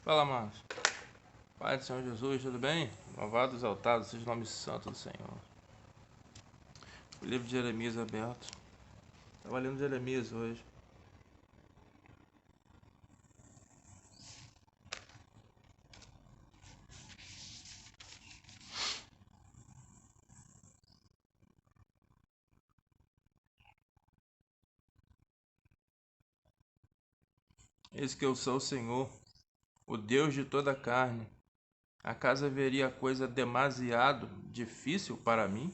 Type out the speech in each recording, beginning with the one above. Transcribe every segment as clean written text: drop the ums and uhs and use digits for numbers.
Fala, Marcos. Pai do Senhor Jesus, tudo bem? Louvado e exaltado seja o nome santo do Senhor. O livro de Jeremias aberto. Estava lendo Jeremias hoje. Eis que eu sou o Senhor, o Deus de toda a carne. Acaso haveria coisa demasiado difícil para mim?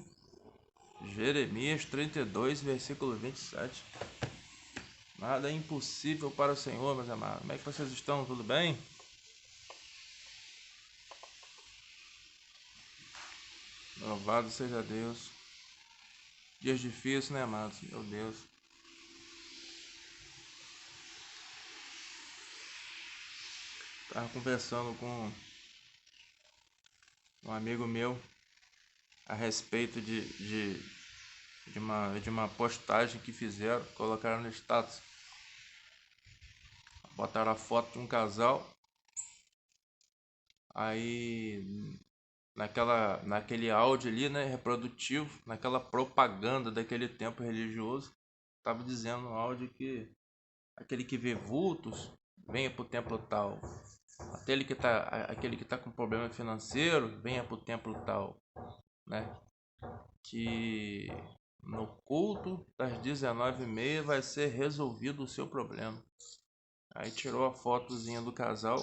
Jeremias 32, versículo 27. Nada é impossível para o Senhor, meus amados. Como é que vocês estão? Tudo bem? Louvado seja Deus. Dias difíceis, né, amados? Meu Deus. Estava conversando com um amigo meu a respeito de uma postagem que fizeram, colocaram no status. Botaram a foto de um casal, aí naquele áudio ali, né, reprodutivo, naquela propaganda daquele tempo religioso, estava dizendo no áudio que aquele que vê vultos, venha para o templo tal. Aquele que tá com problema financeiro, venha para o templo tal, né? Que no culto das 19h30 vai ser resolvido o seu problema. Aí tirou a fotozinha do casal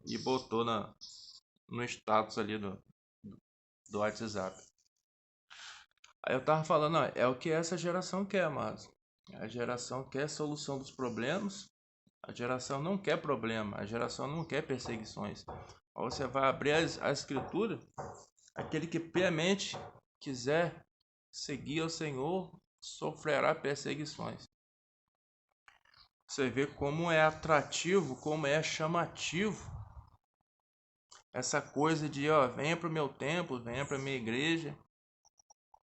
e botou no status ali do WhatsApp. Aí eu tava falando, ó, é o que essa geração quer, amados. A geração quer solução dos problemas. A geração não quer problema. A geração não quer perseguições. Aí você vai abrir a escritura. Aquele que piamente quiser seguir ao Senhor sofrerá perseguições. Você vê como é atrativo, como é chamativo essa coisa de, ó, venha para o meu templo, venha para a minha igreja,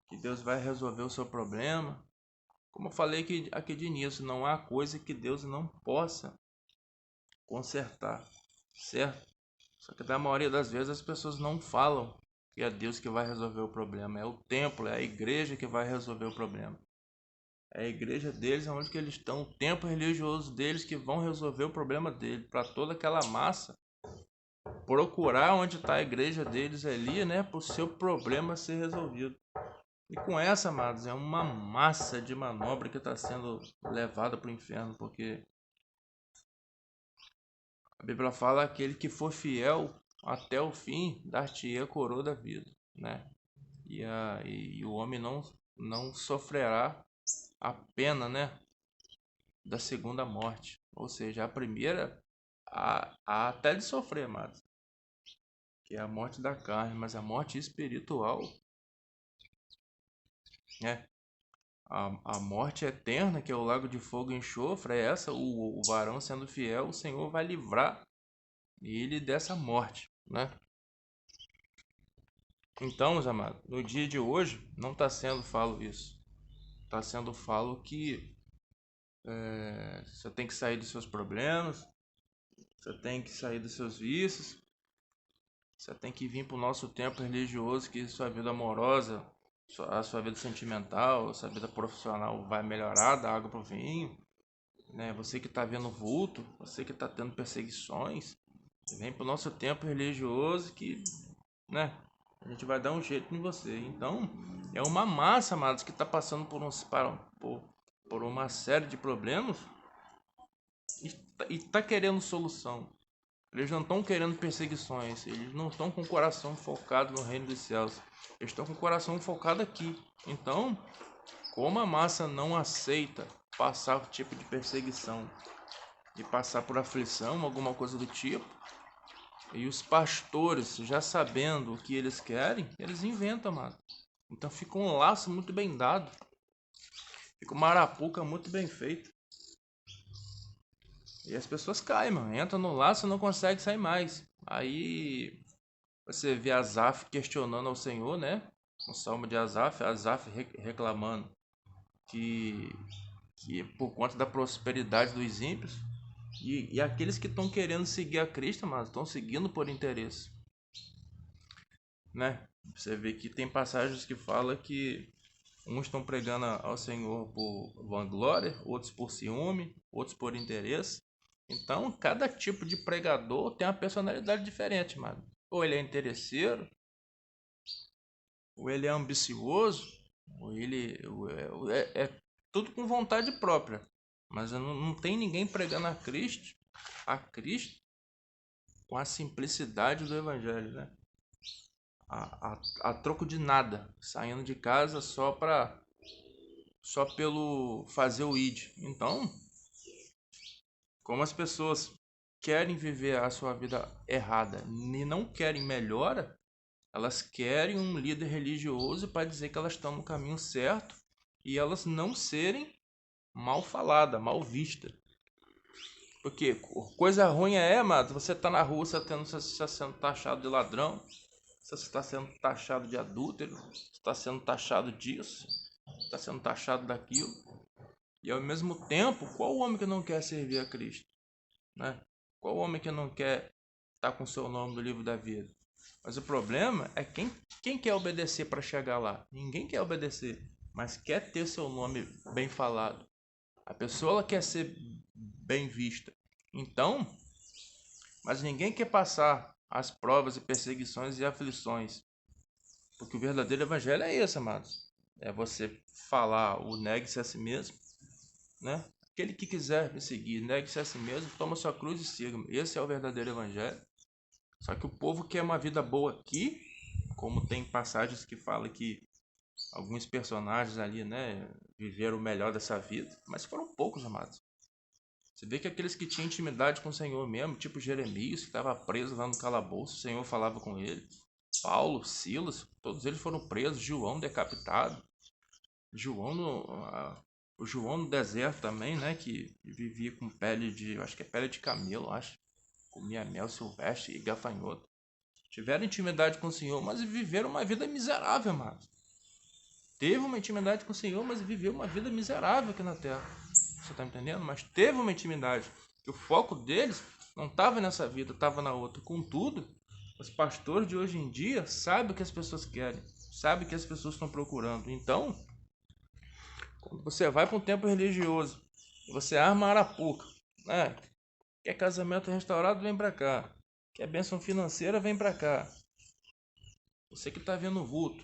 que Deus vai resolver o seu problema. Como eu falei aqui de início, não há coisa que Deus não possa consertar, certo? Só que na maioria das vezes as pessoas não falam que é Deus que vai resolver o problema, é o templo, é a igreja que vai resolver o problema. É a igreja deles, onde que eles estão, o templo religioso deles que vão resolver o problema dele, para toda aquela massa procurar onde está a igreja deles ali, né, para o seu problema ser resolvido. E com essa, amados, é uma massa de manobra que está sendo levada para o inferno, porque a Bíblia fala: aquele que for fiel até o fim, dar-te-ia a coroa da vida, né? E o homem não sofrerá a pena, né, da segunda morte. Ou seja, a primeira, até de sofrer, amados, que é a morte da carne, mas a morte espiritual, né? A morte eterna, que é o lago de fogo e enxofre, é essa. O varão sendo fiel, o Senhor vai livrar ele dessa morte, né? Então, meus amados, no dia de hoje não está sendo falo isso. Está sendo falo que você tem que sair dos seus problemas, você tem que sair dos seus vícios, você tem que vir para o nosso tempo religioso, que sua vida amorosa, a sua vida sentimental, a sua vida profissional vai melhorar da água para o vinho, né? Você que está vendo vulto, você que está tendo perseguições, vem para o nosso tempo religioso que, né, a gente vai dar um jeito em você. Então, é uma massa, amados, que está passando por uma série de problemas e está querendo solução. Eles não estão querendo perseguições, eles não estão com o coração focado no reino dos céus, eles estão com o coração focado aqui. Então, como a massa não aceita passar o tipo de perseguição, de passar por aflição, alguma coisa do tipo, e os pastores, já sabendo o que eles querem, eles inventam, mano. Então fica um laço muito bem dado, fica uma arapuca muito bem feita. E as pessoas caem, mano. Entra no laço e não consegue sair mais. Aí você vê Asaf questionando ao Senhor, né? O salmo de Asaf, reclamando que por conta da prosperidade dos ímpios, E aqueles que estão querendo seguir a Cristo, mas estão seguindo por interesse, né? Você vê que tem passagens que fala que uns estão pregando ao Senhor por vanglória, outros por ciúme, outros por interesse. Então, cada tipo de pregador tem uma personalidade diferente, mano. Ou ele é interesseiro, ou ele é ambicioso, ou ele é tudo com vontade própria. Mas não tem ninguém pregando a Cristo com a simplicidade do Evangelho, né? A troco de nada, saindo de casa só pelo fazer o id. Então, como as pessoas querem viver a sua vida errada e não querem melhora, elas querem um líder religioso para dizer que elas estão no caminho certo e elas não serem mal faladas, mal vistas. Porque coisa ruim mano, você tá na rua, você está sendo taxado de ladrão, você está sendo taxado de adúltero, você está sendo taxado disso, está sendo taxado daquilo. E ao mesmo tempo, qual homem que não quer servir a Cristo? Né? Qual homem que não quer estar com seu nome no livro da vida? Mas o problema é quem quer obedecer para chegar lá. Ninguém quer obedecer, mas quer ter seu nome bem falado. A pessoa ela quer ser bem vista. Então, mas ninguém quer passar as provas e perseguições e aflições. Porque o verdadeiro evangelho é esse, amados. É você falar o negue-se a si mesmo, né? Aquele que quiser me seguir, negue-se a si mesmo, toma sua cruz e siga-me. Esse é o verdadeiro evangelho. Só que o povo quer uma vida boa aqui, como tem passagens que falam que alguns personagens ali, né, viveram o melhor dessa vida, mas foram poucos, amados. Você vê que aqueles que tinham intimidade com o Senhor mesmo, tipo Jeremias, que estava preso lá no calabouço, o Senhor falava com ele. Paulo, Silas, todos eles foram presos. João decapitado. João o João no deserto também, né, que vivia com pele de, eu acho que é pele de camelo, acho. Comia mel silvestre e gafanhoto. Tiveram intimidade com o Senhor, mas viveram uma vida miserável, mano. Teve uma intimidade com o Senhor, mas viveu uma vida miserável aqui na terra. Você tá entendendo? Mas teve uma intimidade. Que o foco deles não estava nessa vida, estava na outra. Contudo, os pastores de hoje em dia sabem o que as pessoas querem, sabem o que as pessoas estão procurando. Então, quando você vai para um templo religioso, você arma a arapuca, né? Quer casamento restaurado, vem para cá. Quer bênção financeira, vem para cá. Você que está vendo o vulto,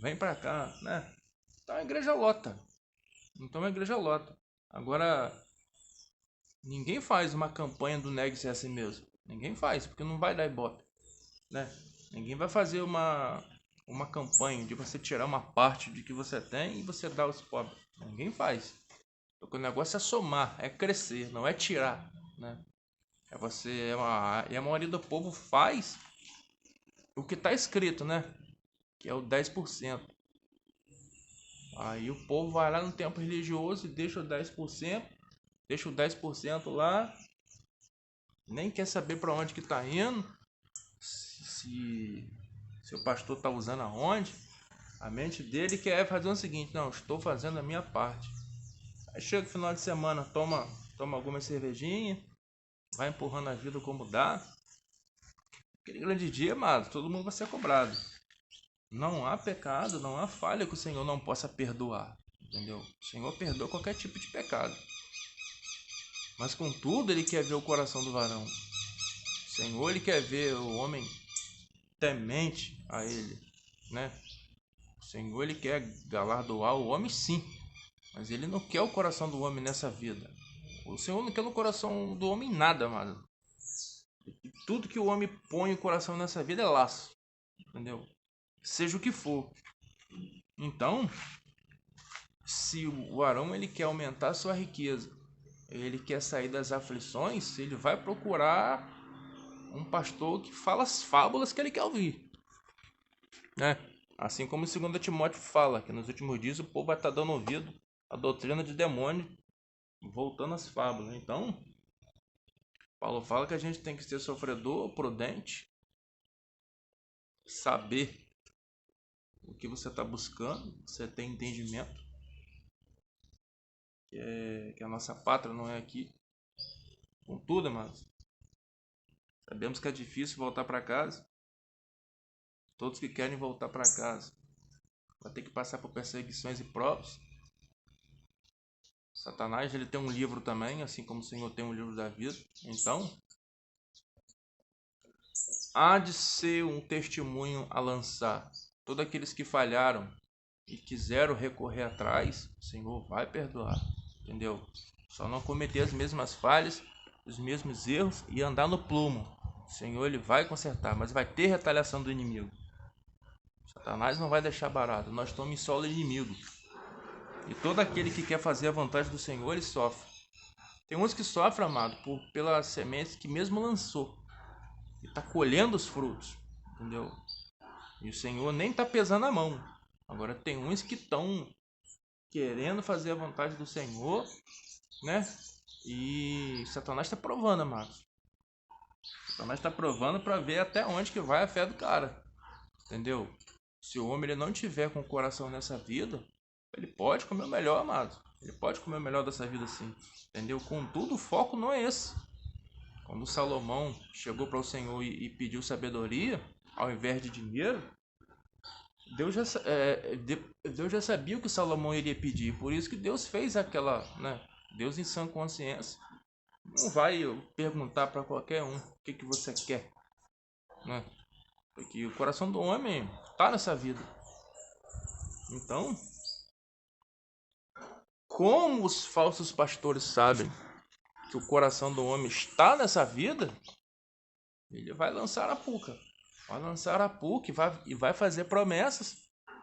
vem para cá, né? Então a igreja lota. Então a igreja lota. Agora, ninguém faz uma campanha do negue-se a si mesmo. Ninguém faz, porque não vai dar ibope, né? Ninguém vai fazer uma campanha de você tirar uma parte de que você tem e você dar aos pobres. Ninguém faz. Porque o negócio é somar, é crescer, não é tirar, né? E a maioria do povo faz o que está escrito, né? Que é o 10%. Aí o povo vai lá no templo religioso e deixa o 10%, deixa o 10% lá, nem quer saber para onde que está indo, se o pastor está usando aonde. A mente dele quer fazer o seguinte: não, estou fazendo a minha parte. Aí chega o final de semana, toma alguma cervejinha, vai empurrando a vida como dá. Aquele grande dia, mano, todo mundo vai ser cobrado. Não há pecado, não há falha que o Senhor não possa perdoar. Entendeu? O Senhor perdoa qualquer tipo de pecado. Mas contudo, Ele quer ver o coração do varão. O Senhor, Ele quer ver o homem temente a Ele, né? O Senhor, Ele quer galardoar o homem, sim. Mas Ele não quer o coração do homem nessa vida. O Senhor não quer no coração do homem nada, mano. Tudo que o homem põe o coração nessa vida é laço. Entendeu? Seja o que for. Então, se o Arão ele quer aumentar a sua riqueza, ele quer sair das aflições, ele vai procurar um pastor que fala as fábulas que ele quer ouvir, né? Assim como o 2 Timóteo fala, que nos últimos dias o povo vai estar dando ouvido à doutrina de demônio, voltando às fábulas. Então, Paulo fala que a gente tem que ser sofredor, prudente, saber o que você está buscando, você tem entendimento, que a nossa pátria não é aqui. Contudo, amados, sabemos que é difícil voltar para casa. Todos que querem voltar para casa vai ter que passar por perseguições e provas. Satanás, ele tem um livro também, assim como o Senhor tem um livro da vida. Então, há de ser um testemunho a lançar. Todos aqueles que falharam e quiseram recorrer atrás, o Senhor vai perdoar, entendeu? Só não cometer as mesmas falhas, os mesmos erros e andar no plumo. O Senhor, ele vai consertar, mas vai ter retaliação do inimigo. Satanás não vai deixar barato. Nós estamos em solo inimigo. E todo aquele que quer fazer a vontade do Senhor, ele sofre. Tem uns que sofrem, amado, pela semente que mesmo lançou. E está colhendo os frutos, entendeu? E o Senhor nem está pesando a mão. Agora tem uns que estão querendo fazer a vontade do Senhor, né? E Satanás está provando, amados. Satanás está provando para ver até onde que vai a fé do cara, entendeu? Se o homem ele não tiver com o coração nessa vida, ele pode comer o melhor, amado. Ele pode comer o melhor dessa vida sim, entendeu? Contudo, o foco não é esse. Quando Salomão chegou para o Senhor e pediu sabedoria, ao invés de dinheiro, Deus já sabia o que Salomão iria pedir. Por isso que Deus fez aquela, né? Deus em sã consciência não vai perguntar para qualquer um o que você quer, né? Porque o coração do homem está nessa vida. Então, como os falsos pastores sabem que o coração do homem está nessa vida, ele vai lançar a puca. Vai lançar a puca e vai fazer promessas.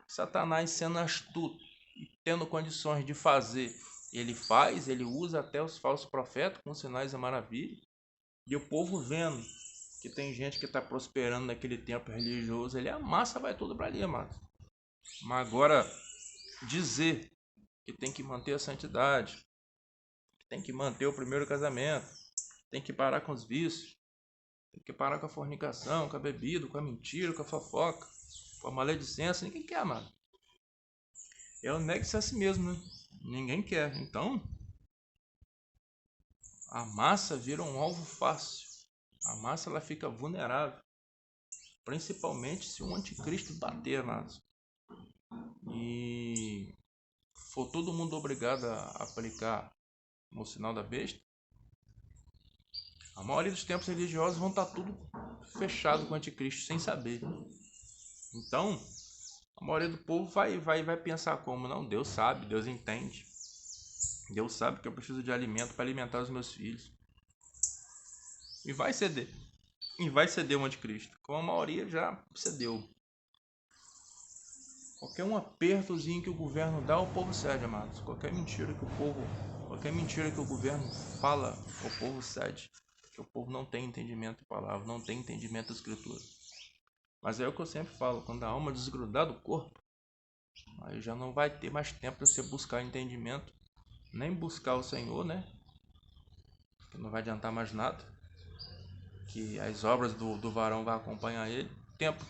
Satanás, sendo astuto e tendo condições de fazer, ele faz, ele usa até os falsos profetas com sinais e maravilhas. E o povo vendo que tem gente que está prosperando naquele tempo religioso, ele amassa, vai tudo para ali, amado. Mas agora, dizer que tem que manter a santidade, que tem que manter o primeiro casamento, tem que parar com os vícios, tem que parar com a fornicação, com a bebida, com a mentira, com a fofoca, com a maledicência, ninguém quer, mano. É o negue-se a si mesmo, né? Ninguém quer. Então, a massa vira um alvo fácil. A massa ela fica vulnerável, principalmente se o anticristo bater, amados. E for todo mundo obrigado a aplicar o sinal da besta, a maioria dos templos religiosos vão estar tudo fechado com o anticristo sem saber. Então, a maioria do povo vai pensar como? Não, Deus sabe, Deus entende. Deus sabe que eu preciso de alimento para alimentar os meus filhos. E vai ceder. E vai ceder o anticristo. Como a maioria já cedeu. Qualquer um apertozinho que o governo dá, o povo cede, amados. Qualquer mentira que o governo fala, o povo cede. Porque o povo não tem entendimento de palavra, não tem entendimento da escritura. Mas é o que eu sempre falo, quando a alma desgrudar do corpo, aí já não vai ter mais tempo para você buscar entendimento, nem buscar o Senhor, né? Que não vai adiantar mais nada. Que as obras do varão vão acompanhar ele. O tempo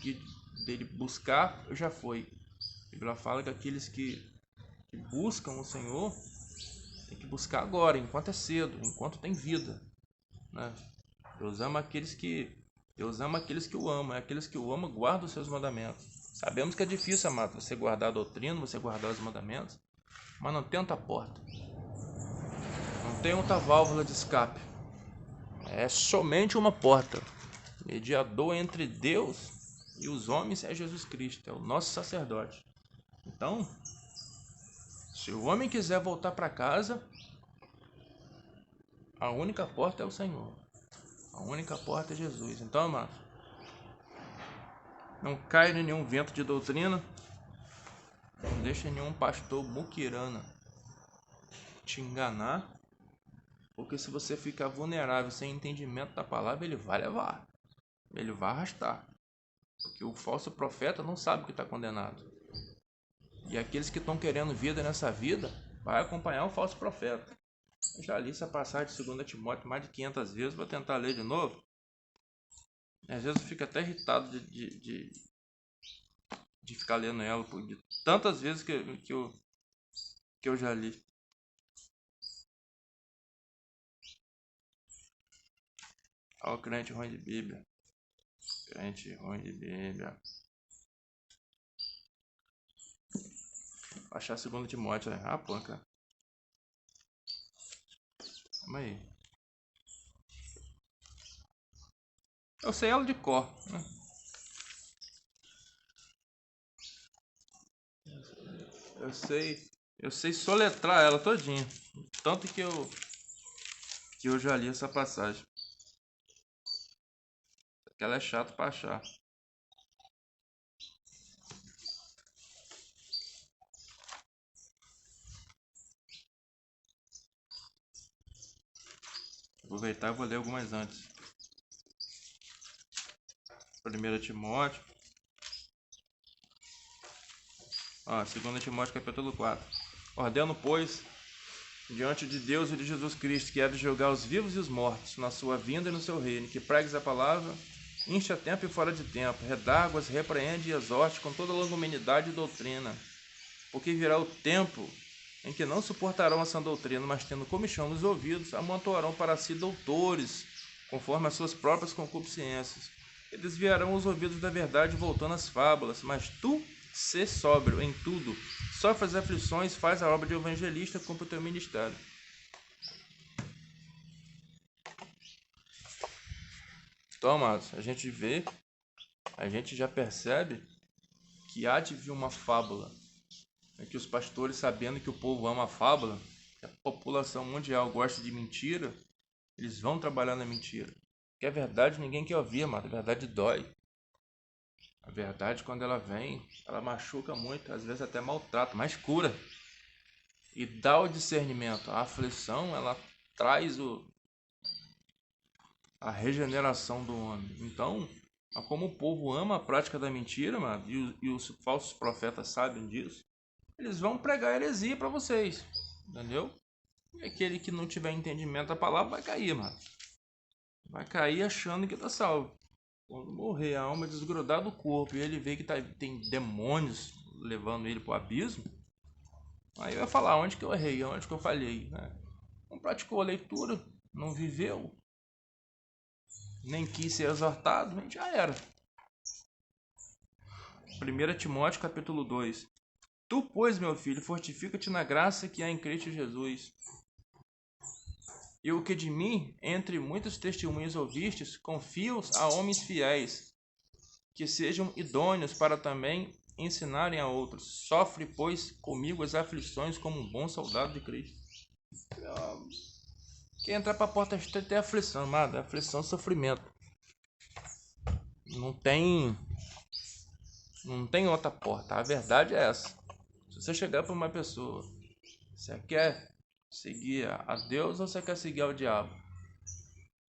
dele buscar já foi. A Bíblia fala que aqueles que buscam o Senhor tem que buscar agora, enquanto é cedo, enquanto tem vida, né? Deus ama aqueles que o amam, é aqueles que o amam guardam os seus mandamentos. Sabemos que é difícil, amado, você guardar a doutrina, você guardar os mandamentos, mas não tem outra porta, não tem outra válvula de escape. É somente uma porta. Mediador entre Deus e os homens é Jesus Cristo, é o nosso sacerdote. Então, se o homem quiser voltar para casa, a única porta é o Senhor. A única porta é Jesus. Então, amado, não caia em nenhum vento de doutrina. Não deixe nenhum pastor muquirana te enganar. Porque se você ficar vulnerável sem entendimento da palavra, ele vai levar. Ele vai arrastar. Porque o falso profeta não sabe que está condenado. E aqueles que estão querendo vida nessa vida, vai acompanhar o falso profeta. Eu já li essa passagem de 2 Timóteo mais de 500 vezes, vou tentar ler de novo. E às vezes eu fico até irritado de ficar lendo ela, de tantas vezes que eu já li. Ó, o crente ruim de Bíblia. Crente ruim de Bíblia. Vou achar 2 Timóteo, né? Ah, pô, cara. Calma aí. Eu sei ela de cor, né? Eu sei soletrar ela todinha. Tanto que eu já li essa passagem. Porque ela é chata pra achar. Vou aproveitar e vou ler algumas antes. 1 Timóteo. Ó, 2 Timóteo capítulo 4. Ordeno, pois, diante de Deus e de Jesus Cristo, que há de julgar os vivos e os mortos, na sua vinda e no seu reino, que pregues a palavra, inste a tempo e fora de tempo, redarguas, repreende e exorte com toda longanimidade e doutrina. Porque virá o tempo em que não suportarão a sã doutrina, mas tendo comichão nos ouvidos, amontoarão para si doutores, conforme as suas próprias concupiscências, e desviarão os ouvidos da verdade, voltando às fábulas. Mas tu, sê sóbrio em tudo, sofre as aflições, faz a obra de evangelista, cumpre o teu ministério. Então, amados, a gente já percebe que há de vir uma fábula, que os pastores, sabendo que o povo ama a fábula, que a população mundial gosta de mentira, eles vão trabalhar na mentira. Porque a verdade ninguém quer ouvir, mas a verdade dói. A verdade, quando ela vem, ela machuca muito, às vezes até maltrata, mas cura. E dá o discernimento. A aflição, ela traz a regeneração do homem. Então, como o povo ama a prática da mentira, mano, e os falsos profetas sabem disso, eles vão pregar heresia para vocês, entendeu? E aquele que não tiver entendimento da palavra vai cair, mano. Vai cair achando que tá salvo. Quando morrer, a alma desgrudar do corpo e ele vê que tem demônios levando ele pro abismo, aí vai falar onde que eu errei, onde que eu falhei, né? Não praticou a leitura, não viveu, nem quis ser exortado, já era. 1 Timóteo capítulo 2. Tu, pois, meu filho, fortifica-te na graça que há em Cristo Jesus. E o que de mim, entre muitos testemunhos ouvistes, confio-os a homens fiéis, que sejam idôneos para também ensinarem a outros. Sofre, pois, comigo as aflições como um bom soldado de Cristo. Quem entrar para a porta estreita é aflição, amado. É aflição, sofrimento. Não tem outra porta. A verdade é essa. Se você chegar para uma pessoa, você quer seguir a Deus ou você quer seguir ao diabo?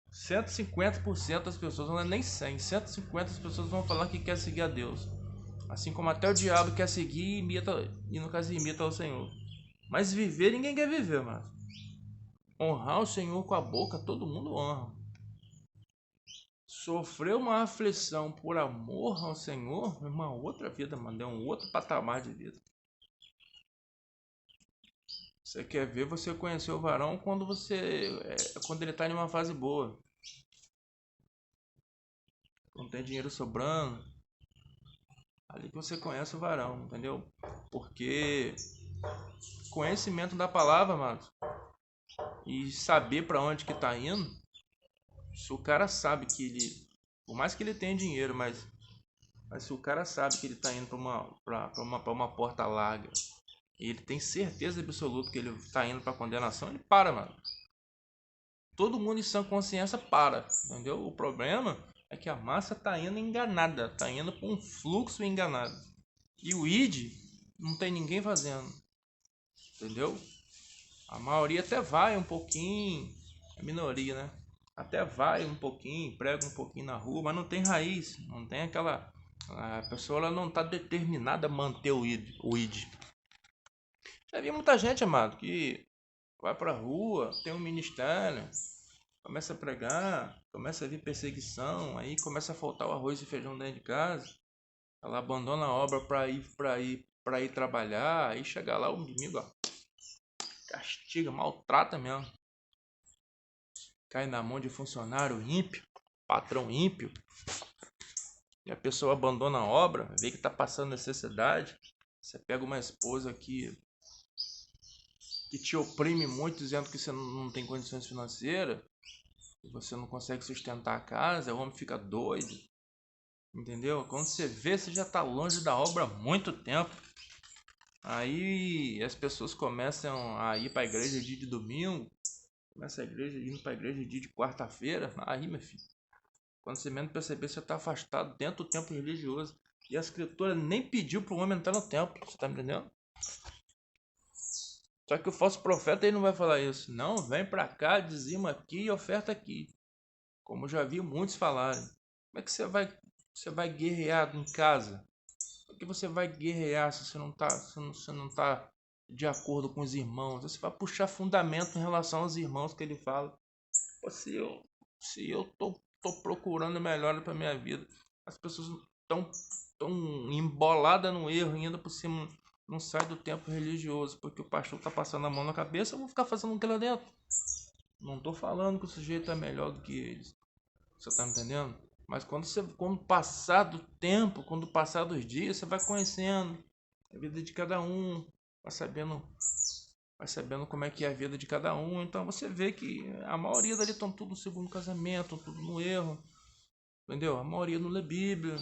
150% das pessoas, não é nem 100, 150% das pessoas vão falar que quer seguir a Deus. Assim como até o diabo quer seguir e no caso imita ao Senhor. Mas viver, ninguém quer viver, mano. Honrar o Senhor com a boca, todo mundo honra. Sofrer uma aflição por amor ao Senhor é uma outra vida, mano. É um outro patamar de vida. Você quer ver, você conhecer o varão quando quando ele tá em uma fase boa. Quando tem dinheiro sobrando. Ali que você conhece o varão, entendeu? Porque conhecimento da palavra, mano, e saber para onde que tá indo, se o cara sabe que ele, por mais que ele tenha dinheiro, mas se o cara sabe que ele tá indo para uma porta larga, e ele tem certeza absoluta que ele tá indo para condenação, ele para, mano. Todo mundo em sã consciência para, entendeu? O problema é que a massa tá indo enganada, tá indo com um fluxo enganado. E o ID não tem ninguém fazendo, entendeu? A maioria até vai um pouquinho, a minoria, né? Até vai um pouquinho, prega um pouquinho na rua, mas não tem raiz, não tem aquela... A pessoa ela não está determinada a manter o ID. Já vi muita gente, amado, que vai pra rua, tem um ministério, começa a pregar, começa a vir perseguição, aí começa a faltar o arroz e feijão dentro de casa, ela abandona a obra para ir trabalhar, aí chega lá o domingo, ó, castiga, maltrata mesmo. Cai na mão de funcionário ímpio. patrão ímpio, e a pessoa abandona a obra, vê que está passando necessidade. Você pega uma esposa que te oprime muito, dizendo que você não tem condições financeiras, que você não consegue sustentar a casa, o homem fica doido, entendeu? Quando você vê, você já está longe da obra há muito tempo. Aí as pessoas começam a ir para a igreja dia de domingo, começa a igreja indo para a igreja dia de quarta-feira. Aí, meu filho, quando você menos perceber, você está afastado dentro do templo religioso. E a escritura nem pediu para o homem entrar no templo, você está me entendendo? Só que o falso profeta ele não vai falar isso. Não, vem para cá, dizima aqui e oferta aqui. Como já vi muitos falarem. Como é que você vai guerrear em casa? Por que você vai guerrear se você não tá de acordo com os irmãos? Você vai puxar fundamento em relação aos irmãos que ele fala. Pô, se eu tô procurando melhor para minha vida, as pessoas tão emboladas no erro, e ainda por cima não sai do tempo religioso, porque o pastor tá passando a mão na cabeça, eu vou ficar fazendo o que lá dentro? Não tô falando que o sujeito é melhor do que eles. Você tá me entendendo? Mas quando passar do tempo, quando passar dos dias, você vai conhecendo a vida de cada um, vai sabendo como é que é a vida de cada um. Então você vê que a maioria dali estão tudo no segundo casamento, tudo no erro, entendeu? A maioria não lê Bíblia.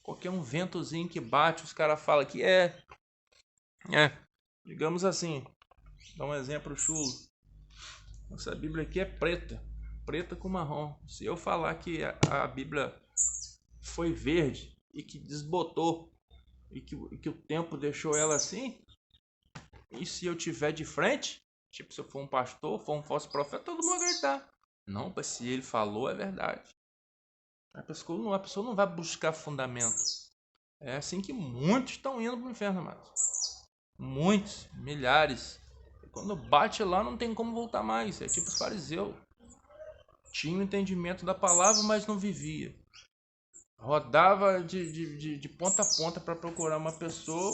Qualquer um ventozinho que bate, os caras falam que digamos assim, dá um exemplo chulo. Essa Bíblia aqui é preta com marrom. Se eu falar que a Bíblia foi verde e que desbotou e que o tempo deixou ela assim, e se eu tiver de frente, tipo se eu for um pastor, for um falso profeta, todo mundo vai gritar. Não, mas se ele falou é verdade. A pessoa não vai buscar fundamento. É assim que muitos estão indo para o inferno, amados. Muitos, milhares. E quando bate lá não tem como voltar mais. É tipo os fariseus. Tinha o entendimento da palavra, mas não vivia. Rodava de ponta a ponta para procurar uma pessoa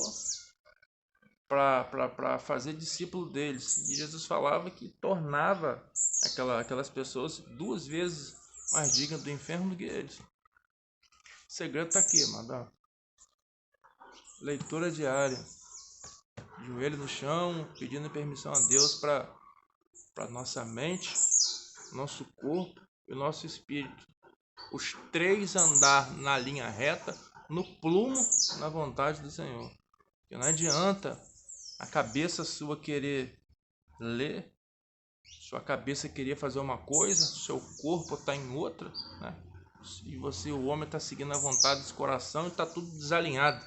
para fazer discípulo deles. E Jesus falava que tornava aquelas pessoas 2 vezes mais dignas do inferno do que eles. O segredo está aqui, mano. Leitura diária. Joelho no chão, pedindo permissão a Deus para nossa mente, nosso corpo e nosso espírito. Os 3 andar na linha reta, no plumo, na vontade do Senhor. Porque não adianta a cabeça sua querer ler, sua cabeça querer fazer uma coisa, seu corpo está em outra, né? E você, o homem, está seguindo a vontade desse coração e está tudo desalinhado,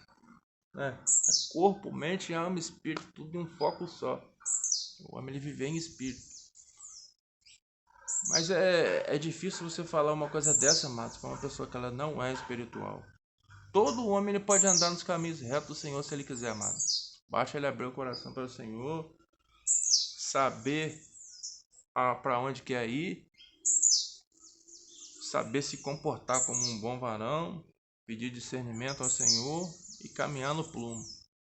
né? É corpo, mente, alma e espírito, tudo em um foco só. O homem ele vive em espírito. Mas é difícil você falar uma coisa dessa, Matos, para uma pessoa que ela não é espiritual. Todo homem ele pode andar nos caminhos retos do Senhor se ele quiser, amado. Basta ele abrir o coração para o Senhor, saber para onde quer ir, saber se comportar como um bom varão, pedir discernimento ao Senhor e caminhar no plumo.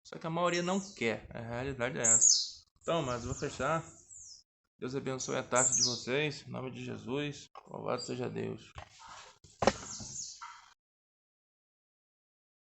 Só que a maioria não quer, a realidade é essa. Então, mas vou fechar. Deus abençoe a tarde de vocês, em nome de Jesus. Louvado seja Deus.